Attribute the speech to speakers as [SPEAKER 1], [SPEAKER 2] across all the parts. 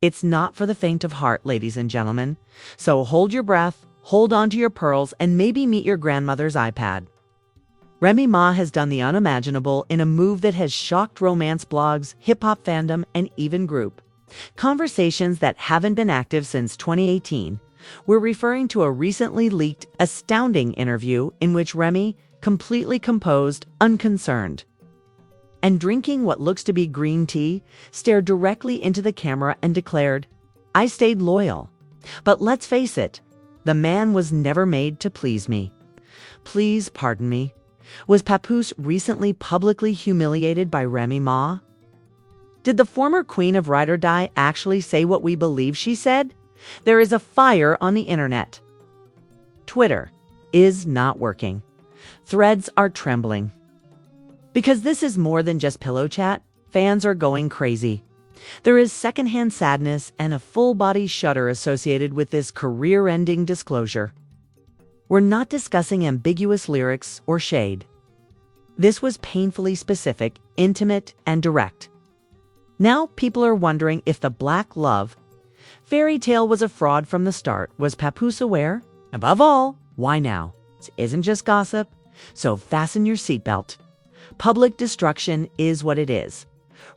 [SPEAKER 1] It's not for the faint of heart, ladies and gentlemen. So hold your breath, hold on to your pearls, and maybe meet your grandmother's iPad. Remy Ma has done the unimaginable in a move that has shocked romance blogs, hip-hop fandom, and even group conversations that haven't been active since 2018. We're referring to a recently leaked, astounding interview in which Remy, completely composed, unconcerned, and drinking what looks to be green tea, stared directly into the camera and declared, "I stayed loyal. But let's face it, the man was never made to please me. Please pardon me. Was Papoose recently publicly humiliated by Remy Ma? Did the former queen of Ride or Die actually say what we believe she said? There is a fire on the internet. Twitter is not working. Threads are trembling. Because this is more than just pillow chat, fans are going crazy. There is secondhand sadness and a full-body shudder associated with this career-ending disclosure. We're not discussing ambiguous lyrics or shade. This was painfully specific, intimate, and direct. Now people are wondering if the Black Love fairy tale was a fraud from the start. Was Papoose aware? Above all, why now? This isn't just gossip, so fasten your seatbelt. Public destruction is what it is.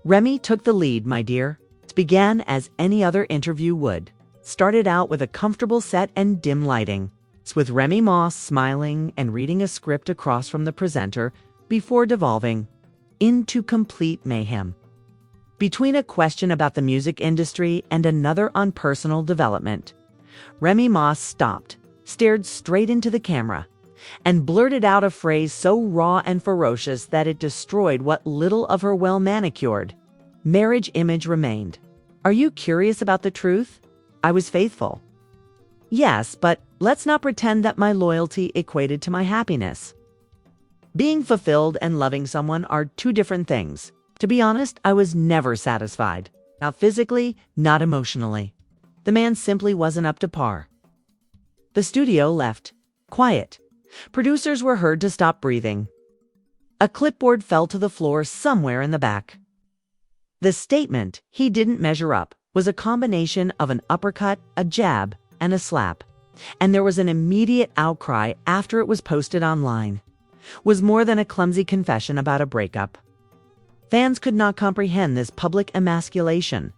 [SPEAKER 1] Remy took the lead, my dear. It began as any other interview would. Started out with a comfortable set and dim lighting, with Remy Ma smiling and reading a script across from the presenter before devolving into complete mayhem. Between a question about the music industry and another on personal development, Remy Ma stopped, stared straight into the camera, and blurted out a phrase so raw and ferocious that it destroyed what little of her well-manicured marriage image remained. Are you curious about the truth? I was faithful. Yes, but let's not pretend that my loyalty equated to my happiness. Being fulfilled and loving someone are two different things. To be honest, I was never satisfied. Not physically, not emotionally. The man simply wasn't up to par. The studio left. Quiet. Producers were heard to stop breathing. A clipboard fell to the floor somewhere in the back. The statement, "He didn't measure up," was a combination of an uppercut, a jab, and a slap. And there was an immediate outcry after it was posted online. Was more than a clumsy confession about a breakup. Fans could not comprehend this public emasculation.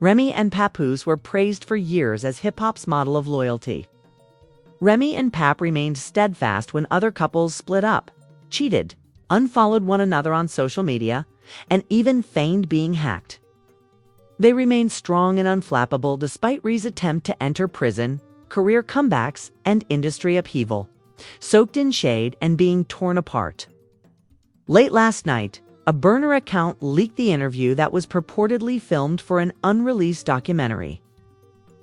[SPEAKER 1] Remy and Papoose were praised for years as hip-hop's model of loyalty. Remy and Pap remained steadfast when other couples split up, cheated, unfollowed one another on social media, and even feigned being hacked. They remained strong and unflappable despite Rhee's attempt to enter prison, career comebacks, and industry upheaval, soaked in shade and being torn apart. Late last night, a burner account leaked the interview that was purportedly filmed for an unreleased documentary.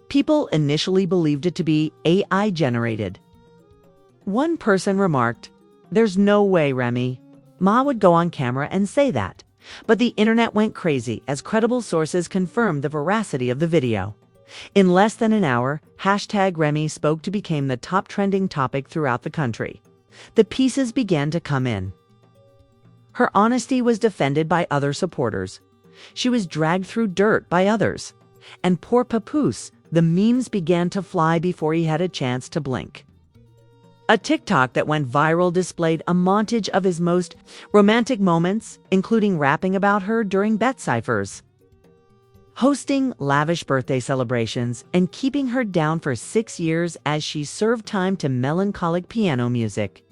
[SPEAKER 1] People initially believed it to be AI-generated. One person remarked, "There's no way, Remy Ma would go on camera and say that." But the internet went crazy as credible sources confirmed the veracity of the video. In less than an hour, #Remy spoke to became the top trending topic throughout the country. The pieces began to come in. Her honesty was defended by other supporters. She was dragged through dirt by others. And poor Papoose, the memes began to fly before he had a chance to blink. A TikTok that went viral displayed a montage of his most romantic moments, including rapping about her during bet ciphers, hosting lavish birthday celebrations, and keeping her down for 6 years as she served time to melancholic piano music.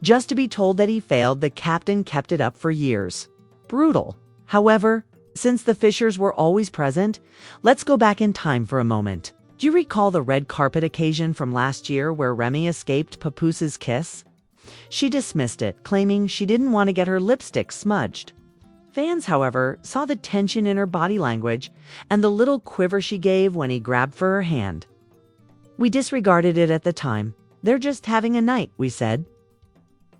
[SPEAKER 1] Just to be told that he failed, the captain kept it up for years. Brutal. However, since the Fishers were always present, let's go back in time for a moment. Do you recall the red carpet occasion from last year where Remy escaped Papoose's kiss? She dismissed it, claiming she didn't want to get her lipstick smudged. Fans, however, saw the tension in her body language and the little quiver she gave when he grabbed for her hand. We disregarded it at the time. They're just having a night, we said.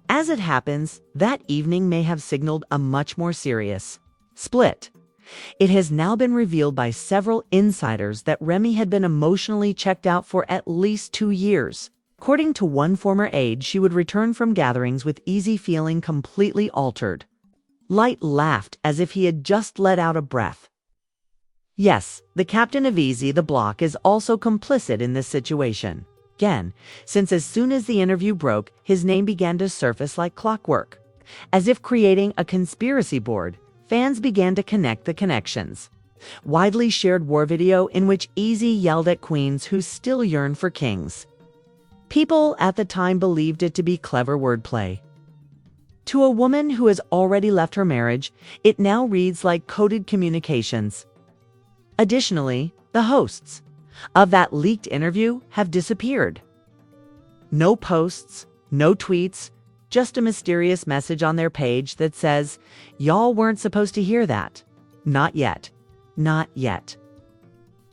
[SPEAKER 1] As it happens, that evening may have signaled a much more serious split. It has now been revealed by several insiders that Remy had been emotionally checked out for at least 2 years. According to one former aide, she would return from gatherings with Easy feeling completely altered. Light laughed as if he had just let out a breath. Yes, the captain of Easy the Block is also complicit in this situation. Again, since as soon as the interview broke, his name began to surface like clockwork. As if creating a conspiracy board, fans began to connect the connections. Widely shared war video in which Easy yelled at queens who still yearn for kings. People at the time believed it to be clever wordplay. To a woman who has already left her marriage, it now reads like coded communications. Additionally, the hosts of that leaked interview have disappeared. No posts, no tweets, just a mysterious message on their page that says, "Y'all weren't supposed to hear that. Not yet. Not yet."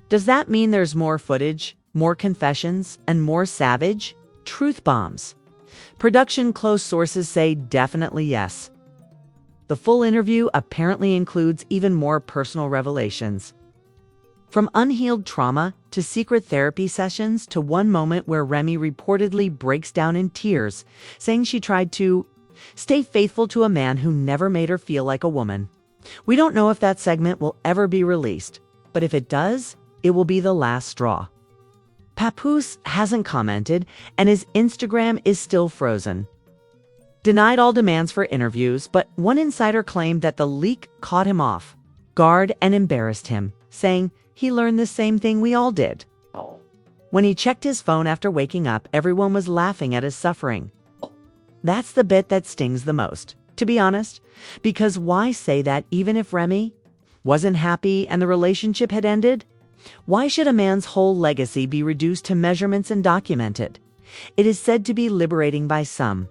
[SPEAKER 1] Does that mean there's more footage, more confessions, and more savage truth bombs? Production close sources say definitely yes. The full interview apparently includes even more personal revelations. From unhealed trauma to secret therapy sessions to one moment where Remy reportedly breaks down in tears, saying she tried to stay faithful to a man who never made her feel like a woman. We don't know if that segment will ever be released, but if it does, it will be the last straw. Papoose hasn't commented, and his Instagram is still frozen. Denied all demands for interviews, but one insider claimed that the leak caught him off guard and embarrassed him, saying he learned the same thing we all did. When he checked his phone after waking up, everyone was laughing at his suffering. That's the bit that stings the most, to be honest, because why say that even if Remy wasn't happy and the relationship had ended? Why should a man's whole legacy be reduced to measurements and documented? It is said to be liberating by some.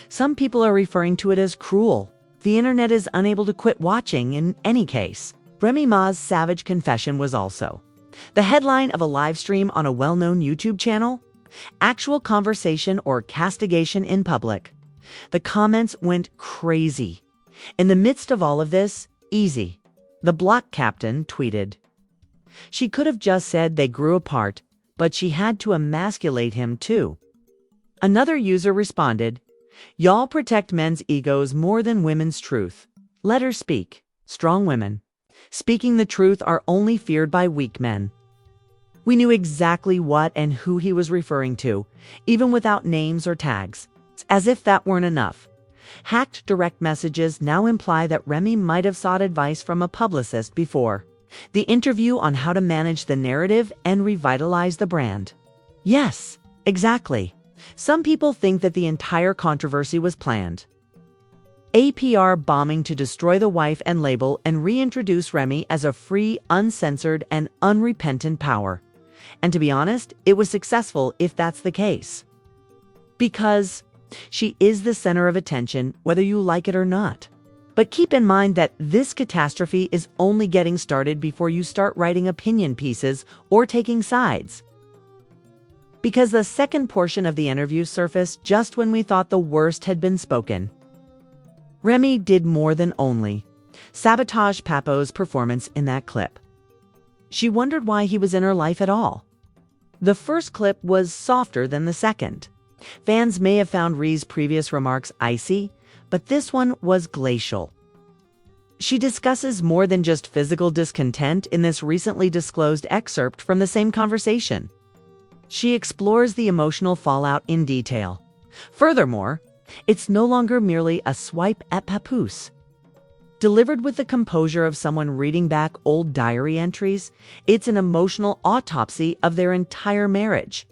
[SPEAKER 1] Some people are referring to it as cruel. The internet is unable to quit watching in any case. Remy Ma's savage confession was also the headline of a live stream on a well-known YouTube channel. Actual conversation or castigation in public. The comments went crazy. In the midst of all of this, Easy, the block captain, tweeted, "She could have just said they grew apart, but she had to emasculate him too." Another user responded, "Y'all protect men's egos more than women's truth. Let her speak. Strong women speaking the truth are only feared by weak men." We knew exactly what and who he was referring to, even without names or tags. As if that weren't enough. Hacked direct messages now imply that Remy might have sought advice from a publicist before the interview on how to manage the narrative and revitalize the brand. Yes, exactly. Some people think that the entire controversy was planned. APR bombing to destroy the wife and label and reintroduce Remy as a free, uncensored, and unrepentant power. And to be honest, it was successful if that's the case. Because she is the center of attention, whether you like it or not. But keep in mind that this catastrophe is only getting started before you start writing opinion pieces or taking sides. Because the second portion of the interview surfaced just when we thought the worst had been spoken. Remy did more than only sabotage Papoose's performance in that clip. She wondered why he was in her life at all. The first clip was softer than the second. Fans may have found Rhee's previous remarks icy, but this one was glacial. She discusses more than just physical discontent in this recently disclosed excerpt from the same conversation. She explores the emotional fallout in detail. Furthermore, it's no longer merely a swipe at Papoose. Delivered with the composure of someone reading back old diary entries, it's an emotional autopsy of their entire marriage.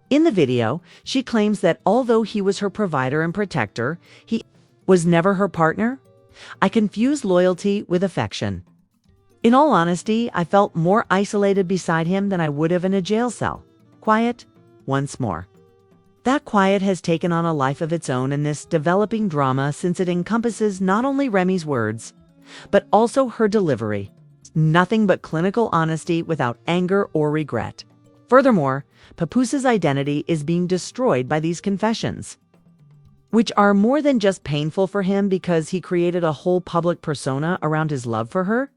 [SPEAKER 1] In the video, she claims that although he was her provider and protector, he was never her partner. "I confused loyalty with affection. In all honesty, I felt more isolated beside him than I would have in a jail cell. Quiet, once more." That quiet has taken on a life of its own in this developing drama since it encompasses not only Remy's words, but also her delivery. Nothing but clinical honesty without anger or regret. Furthermore, Papoose's identity is being destroyed by these confessions, which are more than just painful for him because he created a whole public persona around his love for her.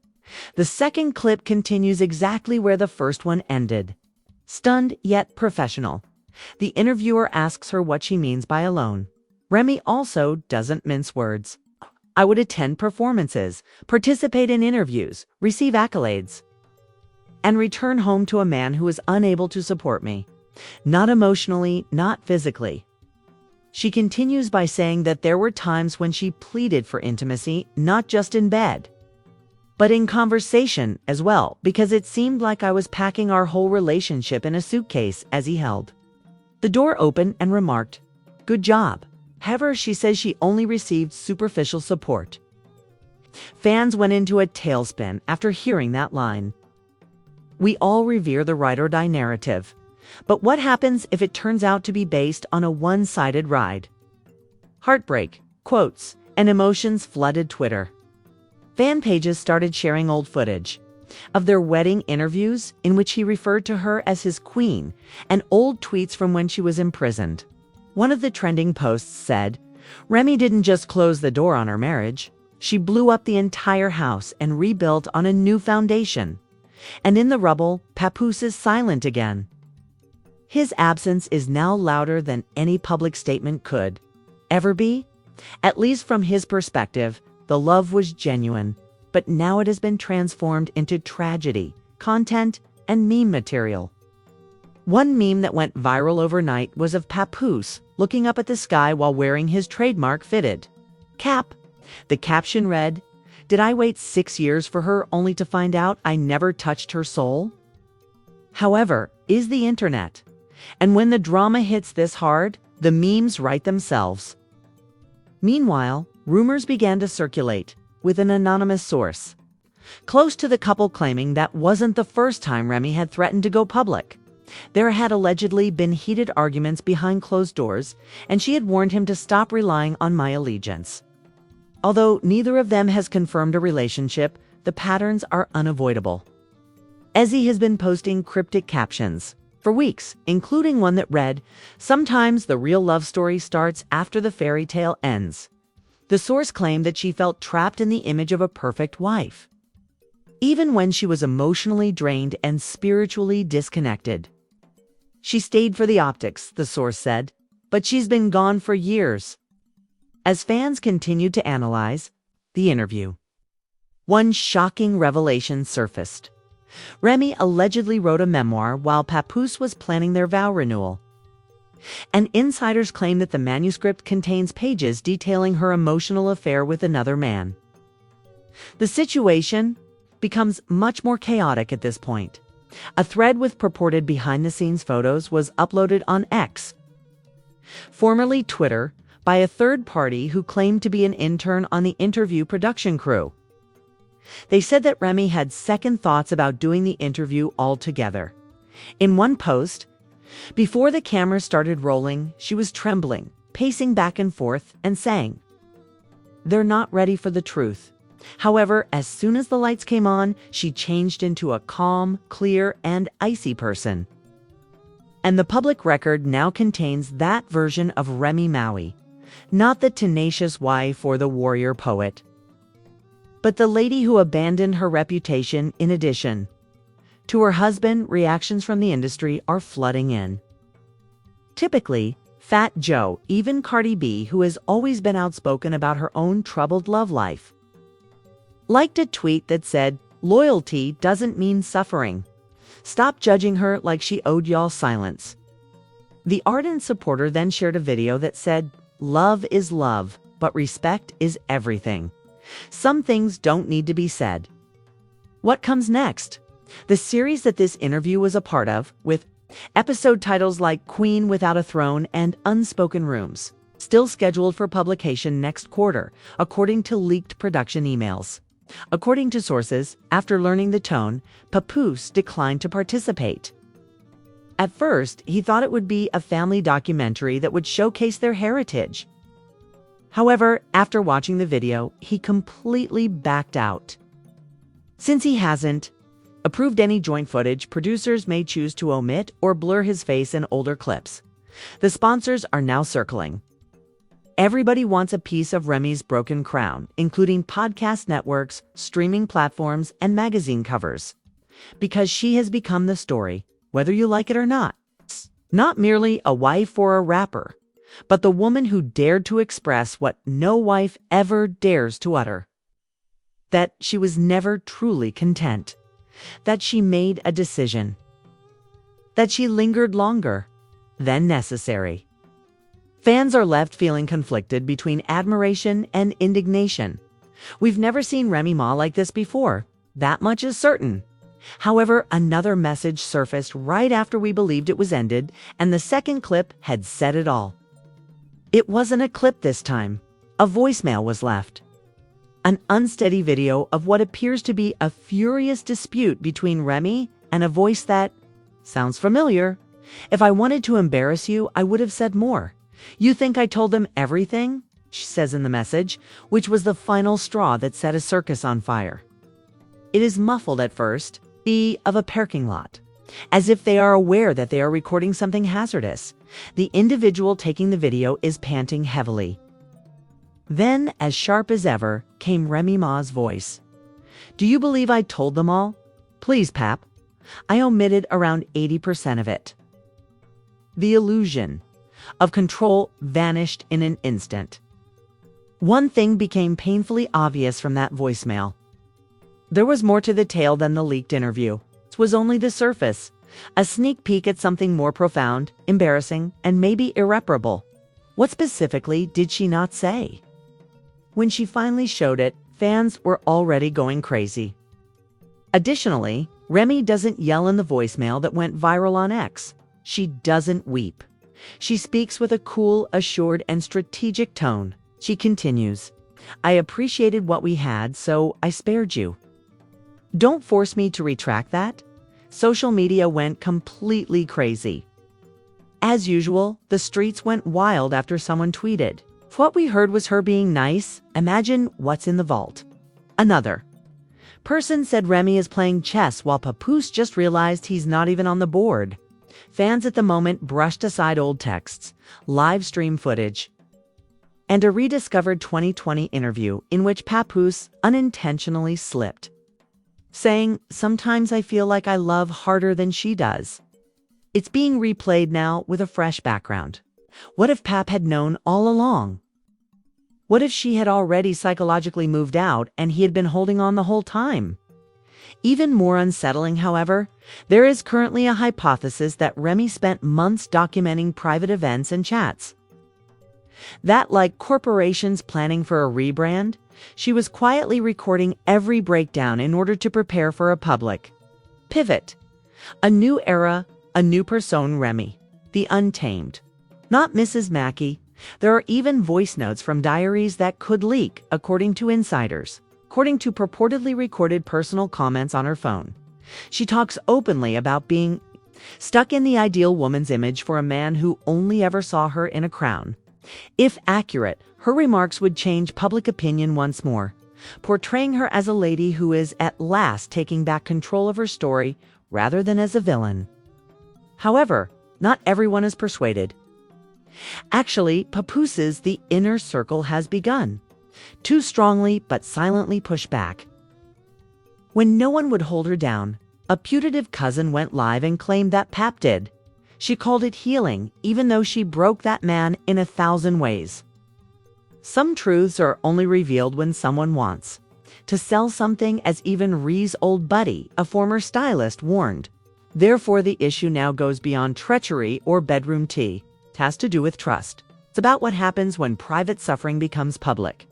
[SPEAKER 1] The second clip continues exactly where the first one ended. Stunned yet professional. The interviewer asks her what she means by alone. Remy also doesn't mince words. "I would attend performances, participate in interviews, receive accolades. and return home to a man who is unable to support me. Not emotionally, not physically. She continues by saying that there were times when she pleaded for intimacy, not just in bed, but in conversation as well, because it seemed like I was packing our whole relationship in a suitcase as he held the door open and remarked, "Good job." However, she says she only received superficial support. Fans went into a tailspin after hearing that line. We all revere the ride-or-die narrative. But what happens if it turns out to be based on a one-sided ride? Heartbreak, quotes, and emotions flooded Twitter. Fan pages started sharing old footage of their wedding interviews in which he referred to her as his queen, and old tweets from when she was imprisoned. One of the trending posts said, "Remy didn't just close the door on our marriage. She blew up the entire house and rebuilt on a new foundation. And in the rubble, Papoose is silent again." His absence is now louder than any public statement could ever be. At least from his perspective, the love was genuine, but now it has been transformed into tragedy, content, and meme material. One meme that went viral overnight was of Papoose looking up at the sky while wearing his trademark fitted cap. The caption read, "Did I wait 6 years for her only to find out I never touched her soul?" However, is the internet. And when the drama hits this hard, the memes write themselves. Meanwhile, rumors began to circulate with an anonymous source close to the couple, claiming that wasn't the first time Remy had threatened to go public. There had allegedly been heated arguments behind closed doors, and she had warned him to stop relying on my allegiance. Although neither of them has confirmed a relationship, the patterns are unavoidable. Ezzy has been posting cryptic captions for weeks, including one that read, "Sometimes the real love story starts after the fairy tale ends." The source claimed that she felt trapped in the image of a perfect wife, even when she was emotionally drained and spiritually disconnected. She stayed for the optics, the source said, but she's been gone for years. As fans continued to analyze the interview, one shocking revelation surfaced. Remy allegedly wrote a memoir while Papoose was planning their vow renewal. And insiders claim that the manuscript contains pages detailing her emotional affair with another man. The situation becomes much more chaotic at this point. A thread with purported behind-the-scenes photos was uploaded on X, formerly Twitter, by a third party who claimed to be an intern on the interview production crew. They said that Remy had second thoughts about doing the interview altogether. In one post, before the camera started rolling, she was trembling, pacing back and forth, and saying, "They're not ready for the truth." However, as soon as the lights came on, she changed into a calm, clear, and icy person. And the public record now contains that version of Remy Maui, not the tenacious wife or the warrior poet, but the lady who abandoned her reputation. In addition to her husband, reactions from the industry are flooding in. Typically, Fat Joe, even Cardi B, who has always been outspoken about her own troubled love life, liked a tweet that said, "Loyalty doesn't mean suffering. Stop judging her like she owed y'all silence." The ardent supporter then shared a video that said, "Love is love, but respect is everything. Some things don't need to be said." What comes next? The series that this interview was a part of, with episode titles like Queen Without a Throne and Unspoken Rooms, still scheduled for publication next quarter, according to leaked production emails. According to sources, after learning the tone, Papoose declined to participate. At first, he thought it would be a family documentary that would showcase their heritage. However, after watching the video, he completely backed out. Since he hasn't approved any joint footage, producers may choose to omit or blur his face in older clips. The sponsors are now circling. Everybody wants a piece of Remy's broken crown, including podcast networks, streaming platforms, and magazine covers, because she has become the story, whether you like it or not. Not merely a wife or a rapper, but the woman who dared to express what no wife ever dares to utter: that she was never truly content. that she made a decision, that she lingered longer than necessary. Fans are left feeling conflicted between admiration and indignation. We've never seen Remy Ma like this before, that much is certain. However, another message surfaced right after we believed it was ended, and the second clip had said it all. It wasn't a clip this time. A voicemail was left. An unsteady video of what appears to be a furious dispute between Remy and a voice that sounds familiar. If I wanted to embarrass you, I would have said more. You think I told them everything? She says in the message, which was the final straw that set a circus on fire. It is muffled at first, of a parking lot, as if they are aware that they are recording something hazardous. The individual taking the video is panting heavily. Then, as sharp as ever, came Remy Ma's voice. Do you believe I told them all? Please, Pap. I omitted around 80% of it. The illusion of control vanished in an instant. One thing became painfully obvious from that voicemail. There was more to the tale than the leaked interview. It was only the surface, a sneak peek at something more profound, embarrassing, and maybe irreparable. What specifically did she not say? When she finally showed it, fans were already going crazy. Additionally, Remy doesn't yell in the voicemail that went viral on X. She doesn't weep. She speaks with a cool, assured, and strategic tone. She continues, I appreciated what we had, so I spared you. Don't force me to retract that. Social media went completely crazy. As usual, the streets went wild after someone tweeted, if what we heard was her being nice, imagine what's in the vault. Another person said Remy is playing chess while Papoose just realized he's not even on the board. Fans at the moment brushed aside old texts, live stream footage, and a rediscovered 2020 interview in which Papoose unintentionally slipped, saying, sometimes I feel like I love harder than she does. It's being replayed now with a fresh background. What if Pap had known all along? What if she had already psychologically moved out and he had been holding on the whole time? Even more unsettling, however, there is currently a hypothesis that Remy spent months documenting private events and chats. That, like corporations planning for a rebrand, she was quietly recording every breakdown in order to prepare for a public pivot. A new era, a new persona Remy, the untamed. Not Mrs. Mackey. There are even voice notes from diaries that could leak, according to insiders. According to purportedly recorded personal comments on her phone, she talks openly about being stuck in the ideal woman's image for a man who only ever saw her in a crown. If accurate, her remarks would change public opinion once more, portraying her as a lady who is at last taking back control of her story rather than as a villain. However, not everyone is persuaded. Actually, Papoose's The Inner Circle has begun. Too strongly but silently pushed back. When no one would hold her down, a putative cousin went live and claimed that Pap did. She called it healing, even though she broke that man in 1,000 ways. Some truths are only revealed when someone wants to sell something, as even Rhee's old buddy, a former stylist, warned. Therefore, the issue now goes beyond treachery or bedroom tea. It has to do with trust. It's about what happens when private suffering becomes public.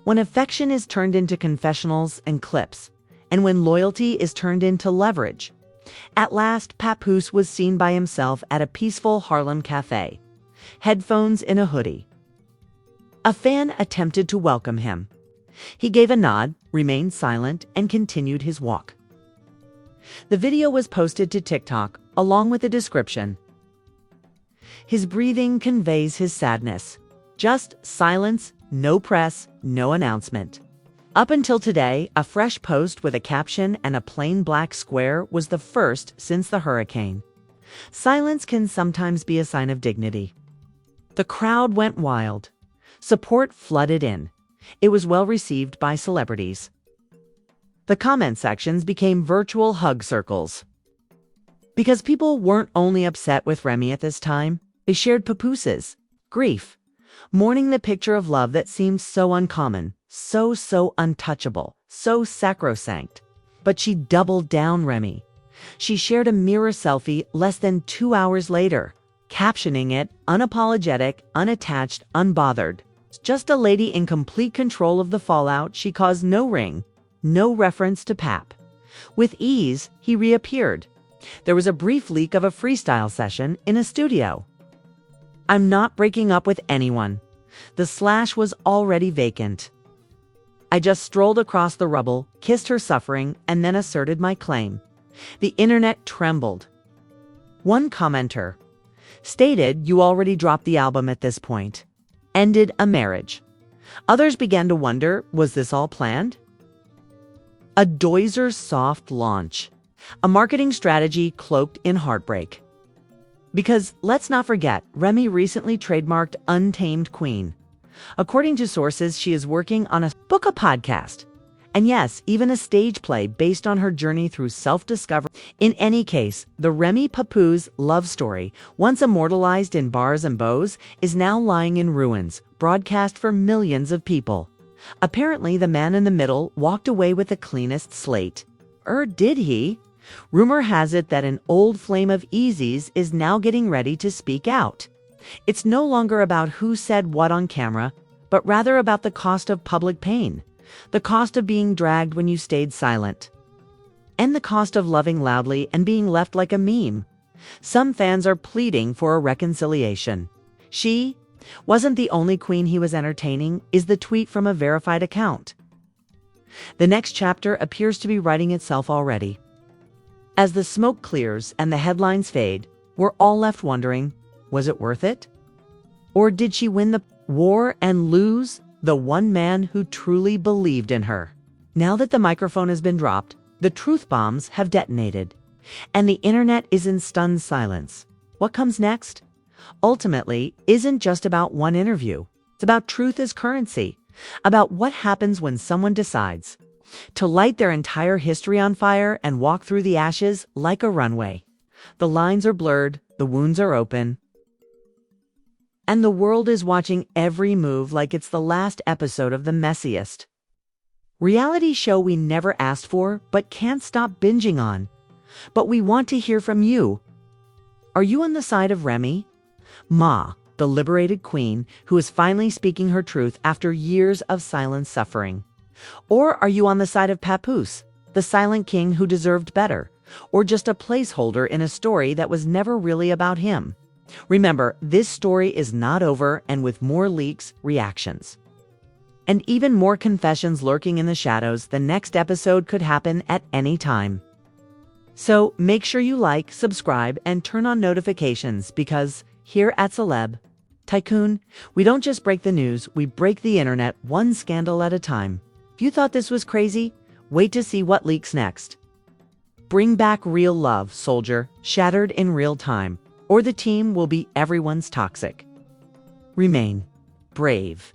[SPEAKER 1] When affection is turned into confessionals and clips, and when loyalty is turned into leverage. At last, Papoose was seen by himself at a peaceful Harlem cafe, headphones in a hoodie. A fan attempted to welcome him. He gave a nod, remained silent, and continued his walk. The video was posted to TikTok, along with a description. His breathing conveys his sadness. Just silence, no press, no announcement. Up until today, a fresh post with a caption and a plain black square was the first since the hurricane. Silence can sometimes be a sign of dignity. The crowd went wild. Support flooded in. It was well received by celebrities. The comment sections became virtual hug circles. Because people weren't only upset with Remy at this time, they shared Papoose's grief, mourning the picture of love that seemed so uncommon, so untouchable, so sacrosanct. But she doubled down, Remy. She shared a mirror selfie less than 2 hours later, captioning it, "Unapologetic, unattached, unbothered." Just a lady in complete control of the fallout. She caused no ring, no reference to Pap. With ease, he reappeared. There was a brief leak of a freestyle session in a studio. "I'm not breaking up with anyone." The slash was already vacant. "I just strolled across the rubble, kissed her suffering, and then asserted my claim." The internet trembled. One commenter stated, "You already dropped the album at this point. Ended a marriage." Others began to wonder, was this all planned? A Doizer soft launch. A marketing strategy cloaked in heartbreak. Because let's not forget, Remy recently trademarked Untamed Queen. According to sources, she is working on a podcast. And yes, even a stage play based on her journey through self-discovery. In any case, the Remy Papoose love story, once immortalized in bars and bows, is now lying in ruins, broadcast for millions of people. Apparently, the man in the middle walked away with the cleanest slate. Or did he? Rumor has it that an old flame of Easy's is now getting ready to speak out. It's no longer about who said what on camera, but rather about the cost of public pain. The cost of being dragged when you stayed silent. And the cost of loving loudly and being left like a meme. Some fans are pleading for a reconciliation. She wasn't the only queen he was entertaining, is the tweet from a verified account. The next chapter appears to be writing itself already. As the smoke clears and the headlines fade, we're all left wondering, was it worth it? Or did she win the war and lose the one man who truly believed in her? Now that the microphone has been dropped, the truth bombs have detonated, and the internet is in stunned silence. What comes next? Ultimately, isn't just about one interview. It's about truth as currency, about what happens when someone decides to light their entire history on fire and walk through the ashes like a runway. The lines are blurred, the wounds are open, and the world is watching every move like it's the last episode of the messiest reality show we never asked for but can't stop binging on. But we want to hear from you. Are you on the side of Remy Ma, the liberated queen who is finally speaking her truth after years of silent suffering? Or are you on the side of Papoose, the silent king who deserved better, or just a placeholder in a story that was never really about him? Remember, this story is not over, and with more leaks, reactions, and even more confessions lurking in the shadows, the next episode could happen at any time. So make sure you like, subscribe, and turn on notifications, because here at Celeb Tycoon, we don't just break the news, we break the internet one scandal at a time. If you thought this was crazy, wait to see what leaks next. Bring back real love, soldier, shattered in real time, or the team will be everyone's toxic. Remain brave.